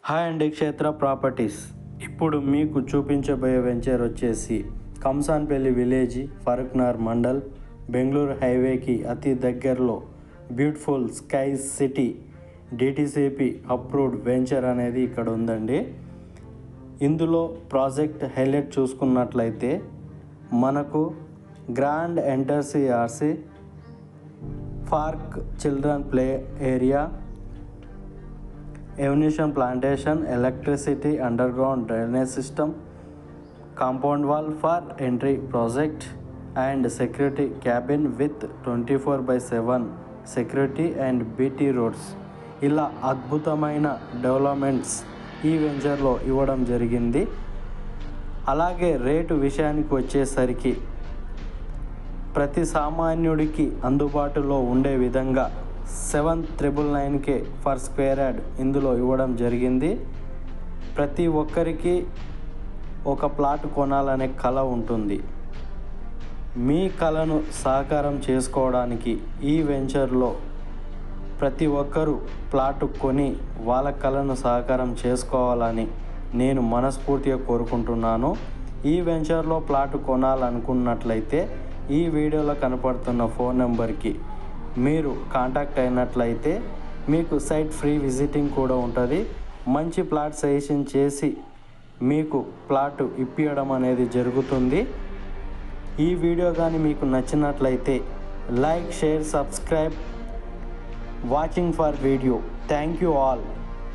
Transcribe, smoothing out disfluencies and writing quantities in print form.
Hi అండి, క్షేత్ర properties ఇప్పుడు మీకు చూపించబోయే వెంచర్ వచ్చేసి కంసాన్పల్లి విలేజ్, ఫరూక్నగర్ మండల్, బెంగళూరు హైవేకి అతి దగ్గరలో beautiful sky city DTCP approved venture అనేది ఇక్కడ ఉందండి. ఇందులో ప్రాజెక్ట్ హైలైట్ చూసుకున్నట్లయితే మనకు గ్రాండ్ ఎంటర్సిఆర్సి పార్క్, చిల్డ్రన్ ప్లే ఏరియా, ఎమ్యూనిషన్ plantation, electricity, underground drainage system, compound wall for entry project and security cabin with 24/7 security and BT roads. ఇలా అద్భుతమైన డెవలప్మెంట్స్ ఈ వెంచర్లో ఇవ్వడం జరిగింది. అలాగే రేటు విషయానికి వచ్చేసరికి ప్రతి సామాన్యుడికి అందుబాటులో ఉండే విధంగా 7,999 ఫర్ స్క్వేర్ యార్డ్ ఇందులో ఇవ్వడం జరిగింది. ప్రతి ఒక్కరికి ఒక ప్లాట్ కొనాలనే కళ ఉంటుంది. మీ కళను సాకారం చేసుకోవడానికి ఈ వెంచర్లో ప్రతి ఒక్కరూ ప్లాట్ కొని వాళ్ళ కళను సాకారం చేసుకోవాలని నేను మనస్ఫూర్తిగా కోరుకుంటున్నాను. ఈ వెంచర్లో ప్లాట్ కొనాలనుకున్నట్లయితే ఈ వీడియోలో కనపడుతున్న ఫోన్ నెంబర్కి మీరు కాంటాక్ట్ అయినట్లయితే మీకు సైట్ ఫ్రీ విజిటింగ్ కూడా ఉంటుంది. మంచి ప్లాట్ సజెషన్ చేసి మీకు ప్లాట్ ఇప్పించడం అనేది జరుగుతుంది. ఈ వీడియో కానీ మీకు నచ్చినట్లయితే like, share, subscribe, watching for video. Thank you all.